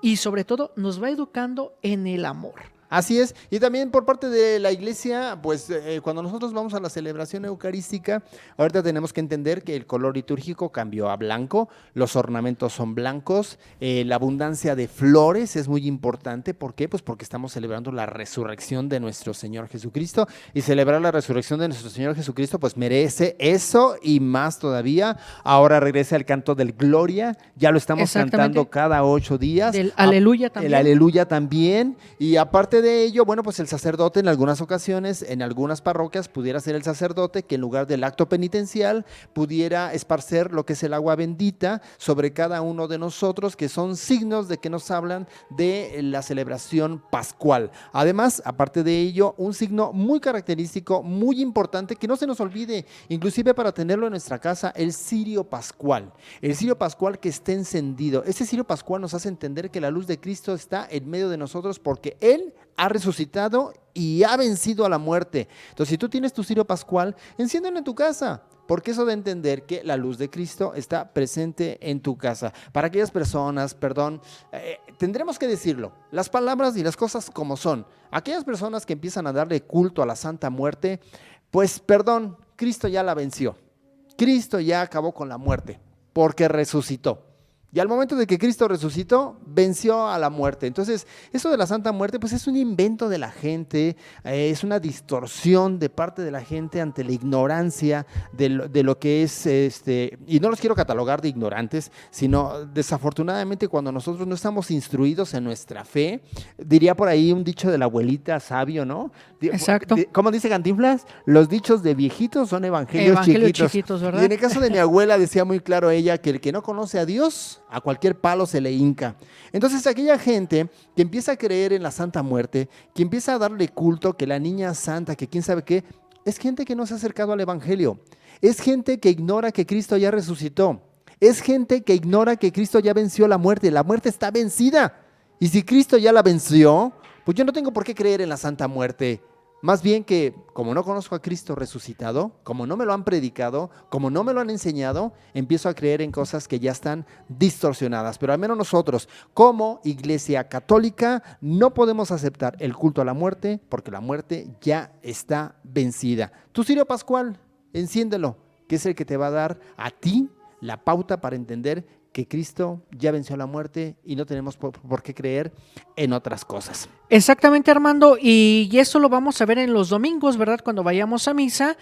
y sobre todo nos va educando en el amor. Así es, y también por parte de la iglesia, pues cuando nosotros vamos a la celebración eucarística, ahorita tenemos que entender que el color litúrgico cambió a blanco, los ornamentos son blancos, la abundancia de flores es muy importante. ¿Por qué? Pues porque estamos celebrando la resurrección de nuestro Señor Jesucristo, y celebrar la resurrección de nuestro Señor Jesucristo pues merece eso y más todavía. Ahora regresa el canto del Gloria, ya lo estamos cantando cada 8 días. Del Aleluya también. El Aleluya también, y aparte de de ello, bueno, pues el sacerdote en algunas ocasiones, en algunas parroquias, pudiera ser el sacerdote que en lugar del acto penitencial pudiera esparcer lo que es el agua bendita sobre cada uno de nosotros, que son signos de que nos hablan de la celebración pascual. Además, aparte de ello, un signo muy característico, muy importante, que no se nos olvide, inclusive para tenerlo en nuestra casa, el cirio pascual. El cirio pascual que esté encendido. Ese cirio pascual nos hace entender que la luz de Cristo está en medio de nosotros porque Él ha resucitado y ha vencido a la muerte. Entonces, si tú tienes tu cirio pascual, enciéndelo en tu casa, porque eso da a entender que la luz de Cristo está presente en tu casa. Para aquellas personas, tendremos que decirlo, las palabras y las cosas como son. Aquellas personas que empiezan a darle culto a la Santa Muerte, pues perdón, Cristo ya la venció. Cristo ya acabó con la muerte, porque resucitó. Y al momento de que Cristo resucitó, venció a la muerte. Entonces, eso de la Santa Muerte, pues es un invento de la gente, es una distorsión de parte de la gente ante la ignorancia de lo que es, y no los quiero catalogar de ignorantes, sino desafortunadamente cuando nosotros no estamos instruidos en nuestra fe, diría por ahí un dicho de la abuelita sabio, ¿no? Exacto. ¿Cómo dice Cantinflas? Los dichos de viejitos son evangelios chiquitos, ¿verdad? Y en el caso de mi abuela decía muy claro ella que el que no conoce a Dios, a cualquier palo se le hinca. Entonces aquella gente que empieza a creer en la Santa Muerte, que empieza a darle culto, que la niña santa, que quién sabe qué, es gente que no se ha acercado al Evangelio. Es gente que ignora que Cristo ya resucitó. Es gente que ignora que Cristo ya venció la muerte. La muerte está vencida. Y si Cristo ya la venció, pues yo no tengo por qué creer en la Santa Muerte. Más bien que, como no conozco a Cristo resucitado, como no me lo han predicado, como no me lo han enseñado, empiezo a creer en cosas que ya están distorsionadas. Pero al menos nosotros, como Iglesia Católica, no podemos aceptar el culto a la muerte porque la muerte ya está vencida. Tu cirio pascual, enciéndelo, que es el que te va a dar a ti la pauta para entender que Cristo ya venció la muerte y no tenemos por qué creer en otras cosas. Exactamente, Armando, y eso lo vamos a ver en los domingos, ¿verdad? Cuando vayamos a misa,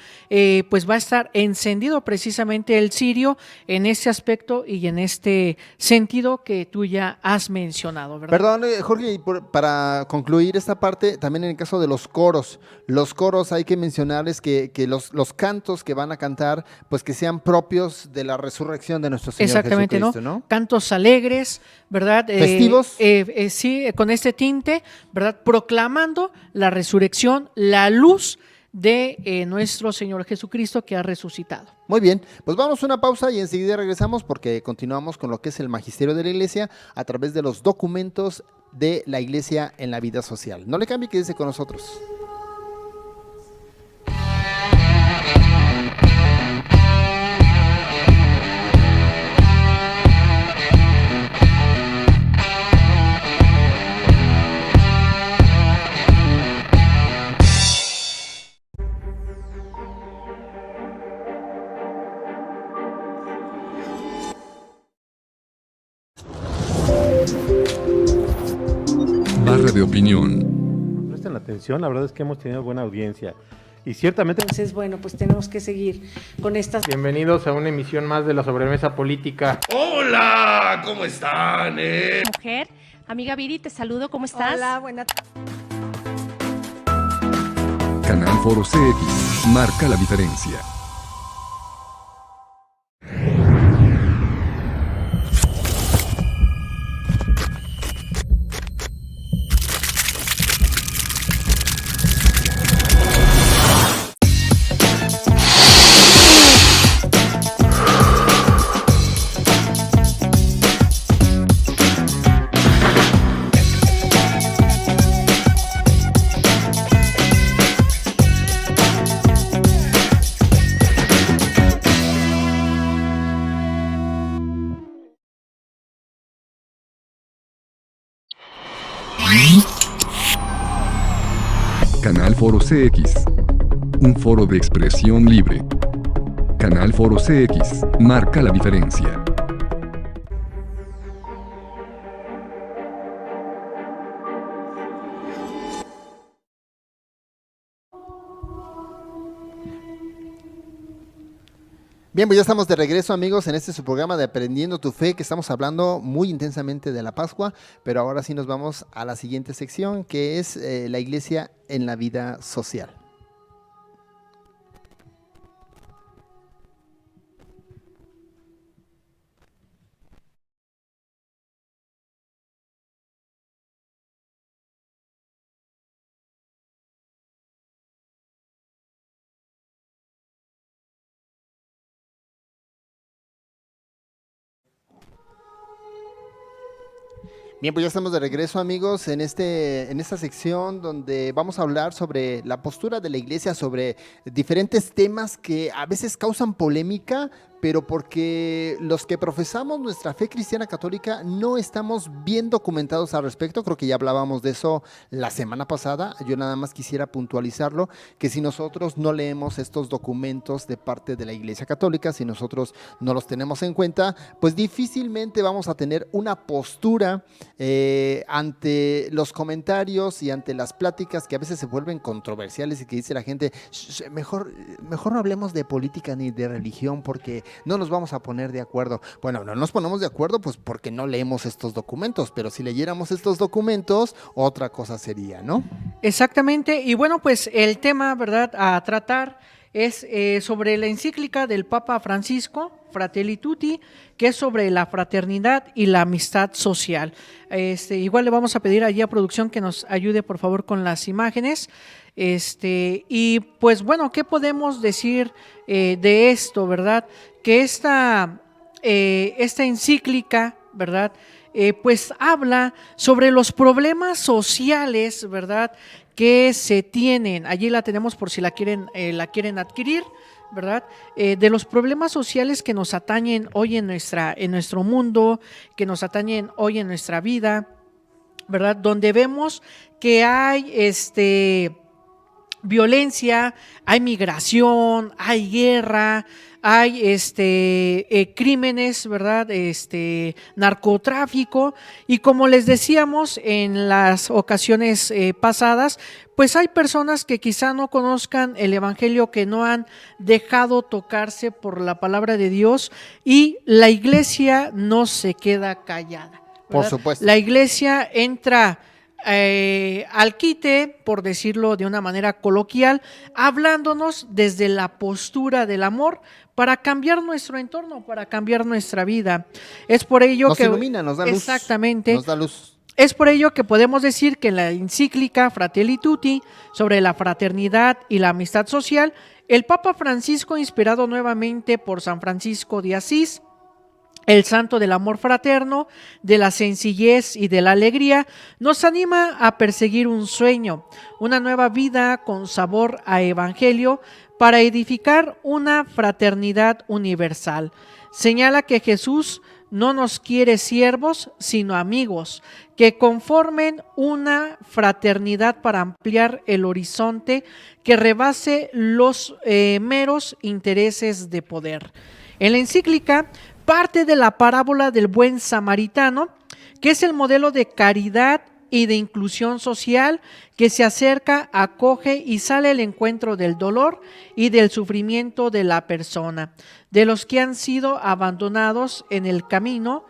pues va a estar encendido precisamente el cirio en este aspecto y en este sentido que tú ya has mencionado, ¿verdad? Perdón, Jorge, para concluir esta parte, también en el caso de los coros hay que mencionarles que los cantos que van a cantar, pues que sean propios de la resurrección de nuestro Señor Exactamente, Jesucristo, ¿no? Cantos alegres, ¿verdad? Festivos. Sí, con este tinte, ¿verdad? Proclamando la resurrección, la luz de nuestro Señor Jesucristo que ha resucitado. Muy bien, pues vamos a una pausa y enseguida regresamos porque continuamos con lo que es el magisterio de la Iglesia a través de los documentos de la Iglesia en la vida social. No le cambie, quédese con nosotros. Barra de opinión. Presten atención, la verdad es que hemos tenido buena audiencia. Y ciertamente... Entonces, bueno, pues tenemos que seguir con estas... Bienvenidos a una emisión más de la sobremesa política. Hola, ¿cómo están? Mujer, amiga Viri, te saludo, ¿cómo estás? Hola, buenas. Canal Foro CX. Marca la diferencia. Canal Foro CX. Un foro de expresión libre. Canal Foro CX. Marca la diferencia. Bien, pues ya estamos de regreso, amigos, en este su programa de Aprendiendo tu Fe, que estamos hablando muy intensamente de la Pascua, pero ahora sí nos vamos a la siguiente sección, que es la iglesia en la vida social. Bien, pues ya estamos de regreso, amigos, en esta sección donde vamos a hablar sobre la postura de la iglesia, sobre diferentes temas que a veces causan polémica, pero porque los que profesamos nuestra fe cristiana católica no estamos bien documentados al respecto. Creo que ya hablábamos de eso la semana pasada. Yo nada más quisiera puntualizarlo, que si nosotros no leemos estos documentos de parte de la Iglesia Católica, si nosotros no los tenemos en cuenta, pues difícilmente vamos a tener una postura ante los comentarios y ante las pláticas que a veces se vuelven controversiales y que dice la gente, mejor no hablemos de política ni de religión porque no nos vamos a poner de acuerdo. Bueno, no nos ponemos de acuerdo pues porque no leemos estos documentos, pero si leyéramos estos documentos, otra cosa sería, ¿no? Exactamente, y bueno, pues el tema, ¿verdad?, a tratar es sobre la encíclica del Papa Francisco, Fratelli Tutti, que es sobre la fraternidad y la amistad social. Igual le vamos a pedir allí a producción que nos ayude por favor con las imágenes. Y pues bueno, ¿qué podemos decir de esto, verdad? Que esta encíclica, ¿verdad?, pues habla sobre los problemas sociales, ¿verdad?, que se tienen. Allí la tenemos por si la quieren adquirir, ¿verdad? De los problemas sociales que nos atañen hoy en nuestro mundo, que nos atañen hoy en nuestra vida, ¿verdad? Donde vemos que hay violencia, hay migración, hay guerra, hay crímenes, ¿verdad? Narcotráfico, y como les decíamos en las ocasiones pasadas, pues hay personas que quizá no conozcan el evangelio, que no han dejado tocarse por la palabra de Dios, y la iglesia no se queda callada, ¿verdad? Por supuesto. La iglesia entra al quite, por decirlo de una manera coloquial, hablándonos desde la postura del amor para cambiar nuestro entorno, para cambiar nuestra vida. Es por ello nos que ilumina, nos da luz. Exactamente. Nos da luz. Es por ello que podemos decir que en la encíclica Fratelli Tutti sobre la fraternidad y la amistad social, el Papa Francisco, inspirado nuevamente por San Francisco de Asís, el santo del amor fraterno, de la sencillez y de la alegría, nos anima a perseguir un sueño, una nueva vida con sabor a evangelio para edificar una fraternidad universal. Señala que Jesús no nos quiere siervos, sino amigos, que conformen una fraternidad para ampliar el horizonte que rebase los meros intereses de poder. En la encíclica parte de la parábola del buen samaritano, que es el modelo de caridad y de inclusión social que se acerca, acoge y sale al encuentro del dolor y del sufrimiento de la persona, de los que han sido abandonados en el camino,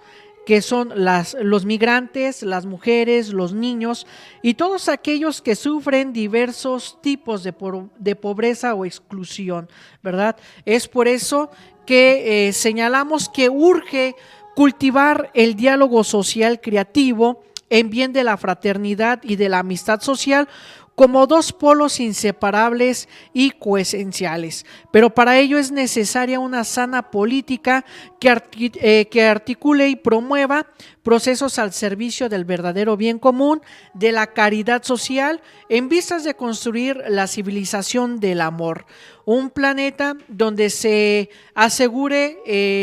que son los migrantes, las mujeres, los niños y todos aquellos que sufren diversos tipos de pobreza o exclusión, ¿verdad? Es por eso que señalamos que urge cultivar el diálogo social creativo en bien de la fraternidad y de la amistad social como dos polos inseparables y coesenciales. Pero para ello es necesaria una sana política que articule y promueva procesos al servicio del verdadero bien común, de la caridad social, en vistas de construir la civilización del amor. Un planeta donde se asegure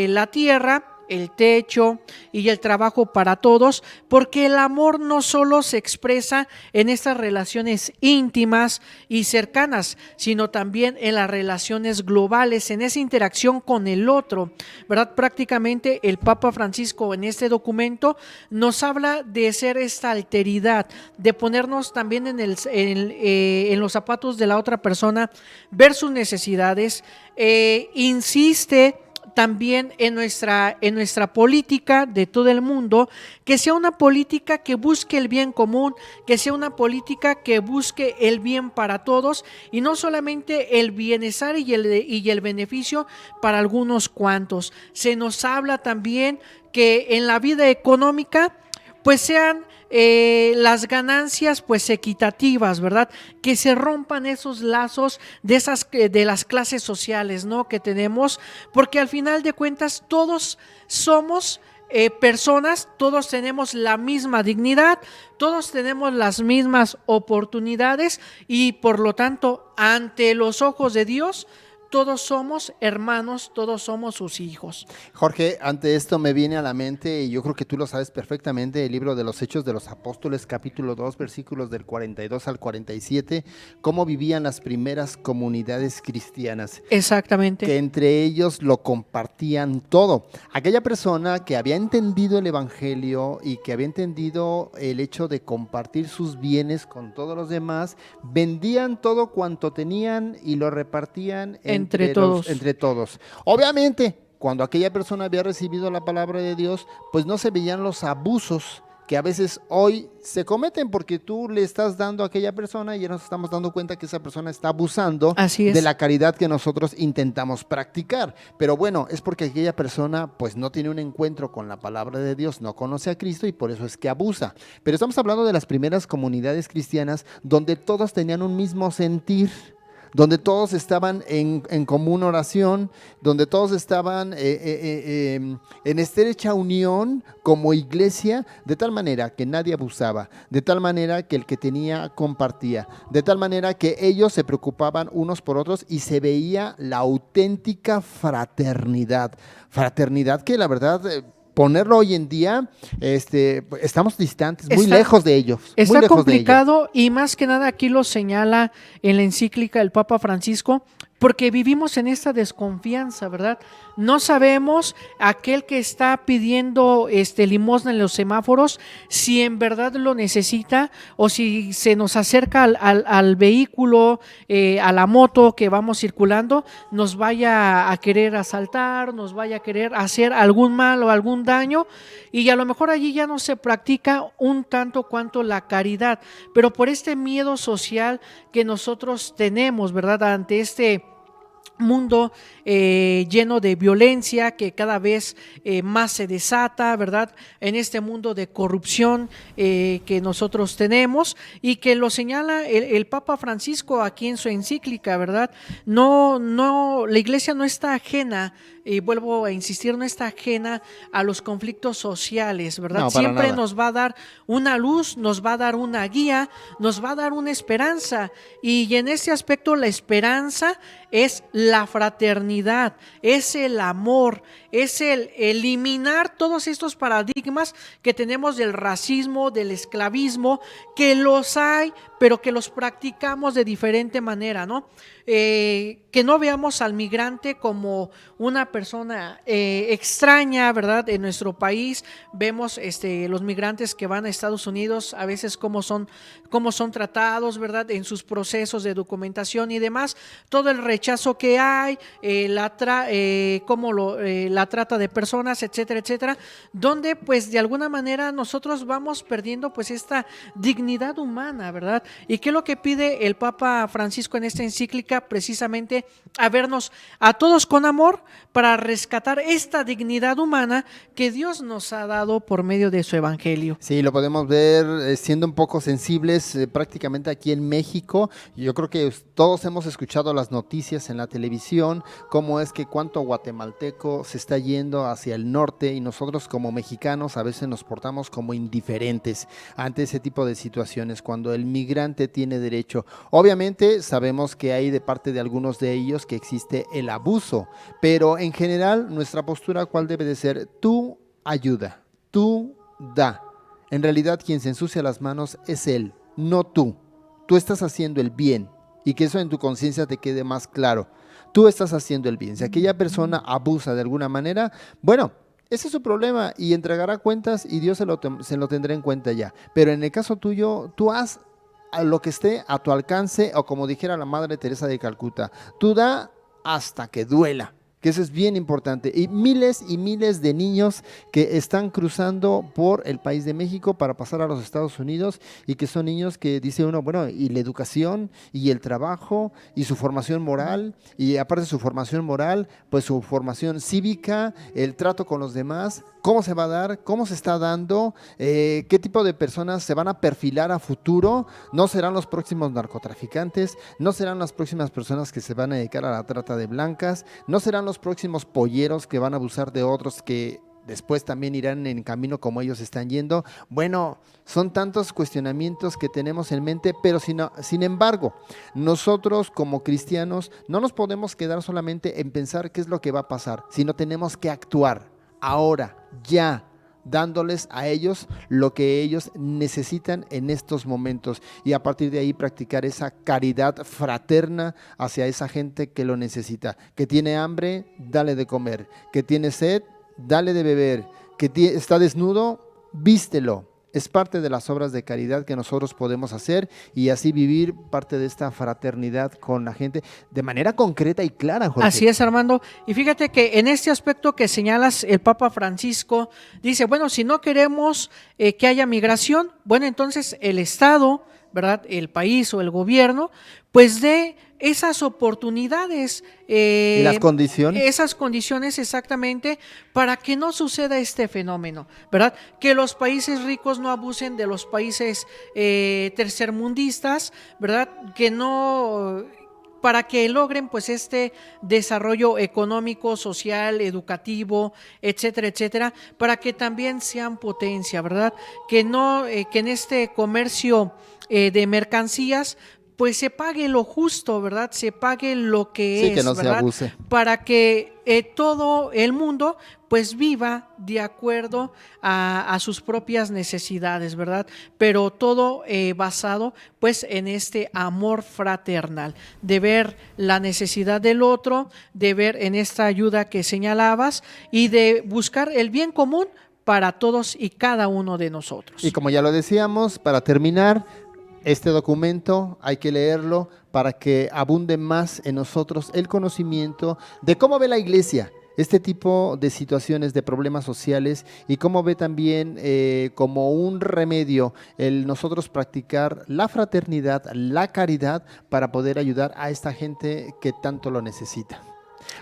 la tierra, el techo y el trabajo para todos, porque el amor no solo se expresa en estas relaciones íntimas y cercanas, sino también en las relaciones globales, en esa interacción con el otro, ¿verdad? Prácticamente el Papa Francisco en este documento nos habla de ser esta alteridad, de ponernos también en los zapatos de la otra persona, ver sus necesidades, insiste también en nuestra política de todo el mundo, que sea una política que busque el bien común, que sea una política que busque el bien para todos y no solamente el bienestar y el beneficio para algunos cuantos. Se nos habla también que en la vida económica pues sean las ganancias pues equitativas, ¿verdad? Que se rompan esos lazos de las clases sociales, ¿no? Que tenemos, porque al final de cuentas todos somos personas, todos tenemos la misma dignidad, todos tenemos las mismas oportunidades y por lo tanto ante los ojos de Dios todos somos hermanos, todos somos sus hijos. Jorge, ante esto me viene a la mente, y yo creo que tú lo sabes perfectamente, el libro de los Hechos de los Apóstoles, capítulo 2, versículos del 42 al 47, cómo vivían las primeras comunidades cristianas. Exactamente. Que entre ellos lo compartían todo. Aquella persona que había entendido el evangelio y que había entendido el hecho de compartir sus bienes con todos los demás, vendían todo cuanto tenían y lo repartían entre todos. Obviamente, cuando aquella persona había recibido la palabra de Dios, pues no se veían los abusos que a veces hoy se cometen, porque tú le estás dando a aquella persona y ya nos estamos dando cuenta que esa persona está abusando de la caridad que nosotros intentamos practicar. Pero bueno, es porque aquella persona pues no tiene un encuentro con la palabra de Dios, no conoce a Cristo y por eso es que abusa. Pero estamos hablando de las primeras comunidades cristianas donde todos tenían un mismo sentir, donde todos estaban en común oración, donde todos estaban en estrecha unión como iglesia, de tal manera que nadie abusaba, de tal manera que el que tenía compartía, de tal manera que ellos se preocupaban unos por otros y se veía la auténtica fraternidad que la verdad... ponerlo hoy en día, estamos distantes, muy lejos de ellos. Está complicado y más que nada aquí lo señala en la encíclica el Papa Francisco, porque vivimos en esta desconfianza, ¿verdad? No sabemos aquel que está pidiendo limosna en los semáforos si en verdad lo necesita o si se nos acerca al vehículo, a la moto que vamos circulando, nos vaya a querer asaltar, nos vaya a querer hacer algún mal o algún daño, y a lo mejor allí ya no se practica un tanto cuanto la caridad, pero por este miedo social que nosotros tenemos, ¿verdad? Ante este mundo lleno de violencia que cada vez más se desata, ¿verdad? En este mundo de corrupción que nosotros tenemos y que lo señala el Papa Francisco aquí en su encíclica, ¿verdad? No, la iglesia no está ajena, y vuelvo a insistir, no está ajena a los conflictos sociales, ¿verdad? No, siempre nada. nos va a dar una luz, nos va a dar una guía, nos va a dar una esperanza, y en ese aspecto la esperanza es la fraternidad, es el amor, es el eliminar todos estos paradigmas que tenemos del racismo, del esclavismo, que los hay, pero que los practicamos de diferente manera, ¿no? Que no veamos al migrante como una persona extraña, ¿verdad? En nuestro país vemos los migrantes que van a Estados Unidos, a veces cómo son tratados, ¿verdad? En sus procesos de documentación y demás, todo el rechazo que hay, la trata de personas, etcétera, etcétera, donde pues de alguna manera nosotros vamos perdiendo pues esta dignidad humana, ¿verdad? ¿Y qué es lo que pide el Papa Francisco en esta encíclica? Precisamente a vernos a todos con amor para rescatar esta dignidad humana que Dios nos ha dado por medio de su evangelio. Sí, lo podemos ver siendo un poco sensibles prácticamente aquí en México. Yo creo que todos hemos escuchado las noticias en la televisión, cómo es que cuánto guatemalteco se está yendo hacia el norte y nosotros como mexicanos a veces nos portamos como indiferentes ante ese tipo de situaciones cuando el migrante tiene derecho. Obviamente sabemos que hay de parte de algunos de ellos que existe el abuso, pero en general nuestra postura ¿cuál debe de ser? Tú ayuda, tú da. En realidad quien se ensucia las manos es él, no tú. Tú estás haciendo el bien y que eso en tu conciencia te quede más claro. Tú estás haciendo el bien. Si aquella persona abusa de alguna manera, bueno, ese es su problema y entregará cuentas y Dios se lo tendrá en cuenta ya. Pero en el caso tuyo, tú haz a lo que esté a tu alcance, o como dijera la Madre Teresa de Calcuta, tú da hasta que duela. que eso es bien importante. Y miles de niños que están cruzando por el país de México para pasar a los Estados Unidos y que son niños que dice uno, bueno, y la educación y el trabajo y su formación moral y aparte de su formación moral, pues su formación cívica, el trato con los demás, cómo se va a dar, cómo se está dando, qué tipo de personas se van a perfilar a futuro, no serán los próximos narcotraficantes, no serán las próximas personas que se van a dedicar a la trata de blancas, no serán los próximos polleros que van a abusar de otros que después también irán en camino como ellos están yendo. Bueno, son tantos cuestionamientos que tenemos en mente, pero sin embargo, nosotros como cristianos no nos podemos quedar solamente en pensar qué es lo que va a pasar, sino tenemos que actuar ahora, ya, dándoles a ellos lo que ellos necesitan en estos momentos y a partir de ahí practicar esa caridad fraterna hacia esa gente que lo necesita, que tiene hambre, dale de comer, que tiene sed, dale de beber, que está desnudo, vístelo. Es parte de las obras de caridad que nosotros podemos hacer y así vivir parte de esta fraternidad con la gente de manera concreta y clara, Jorge. Así es, Armando. Y fíjate que en este aspecto que señalas, el Papa Francisco dice, bueno, si no queremos que haya migración, bueno, entonces el Estado, ¿verdad? El país o el gobierno, pues dé esas oportunidades. ¿Y las condiciones? Esas condiciones exactamente para que no suceda este fenómeno, ¿verdad? Que los países ricos no abusen de los países tercermundistas, ¿verdad? Que no... para que logren pues este desarrollo económico, social, educativo, etcétera, etcétera, para que también sean potencia, ¿verdad? Que no, que en este comercio de mercancías pues se pague lo justo, ¿verdad? Se pague lo que es, que no ¿verdad? se abuse. Para que todo el mundo pues viva de acuerdo a sus propias necesidades, ¿verdad? Pero todo basado pues en este amor fraternal, de ver la necesidad del otro, de ver en esta ayuda que señalabas y de buscar el bien común para todos y cada uno de nosotros. Y como ya lo decíamos, para terminar, este documento hay que leerlo para que abunde más en nosotros el conocimiento de cómo ve la Iglesia este tipo de situaciones, de problemas sociales y cómo ve también como un remedio el nosotros practicar la fraternidad, la caridad para poder ayudar a esta gente que tanto lo necesita.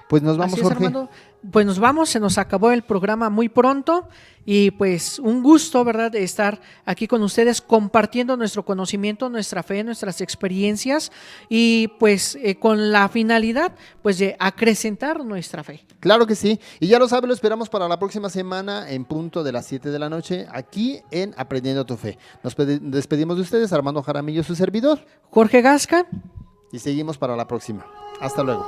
Pues nos vamos, Así es, Jorge. Armando. Pues nos vamos, se nos acabó el programa muy pronto y pues un gusto, ¿verdad?, de estar aquí con ustedes compartiendo nuestro conocimiento, nuestra fe, nuestras experiencias y pues con la finalidad pues de acrecentar nuestra fe. Claro que sí, y ya lo sabe, lo esperamos para la próxima semana en punto de las 7 de la noche aquí en Aprendiendo tu Fe. Nos despedimos de ustedes, Armando Jaramillo, su servidor. Jorge Gasca. Y seguimos para la próxima. Hasta luego.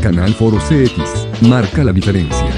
Canal Foro CX, marca la diferencia.